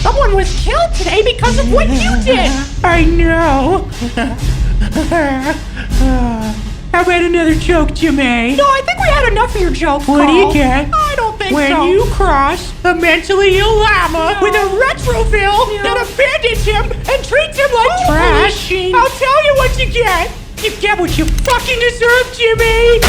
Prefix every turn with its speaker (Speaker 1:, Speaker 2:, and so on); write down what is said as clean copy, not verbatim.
Speaker 1: Someone was killed today because of what you did.
Speaker 2: I know. How about another joke, Jimmy?
Speaker 1: No, I think we had enough of your jokes,
Speaker 2: What do you
Speaker 1: Carl.
Speaker 2: get?
Speaker 1: I don't think
Speaker 2: When
Speaker 1: so.
Speaker 2: you cross a mentally ill llama
Speaker 1: Yeah.
Speaker 2: with a retroville
Speaker 1: Yeah.
Speaker 2: that abandons him and treats him like
Speaker 1: Oh,
Speaker 2: trash,
Speaker 1: machine.
Speaker 2: I'll tell you what you get. You get what you fucking deserve, Jimmy.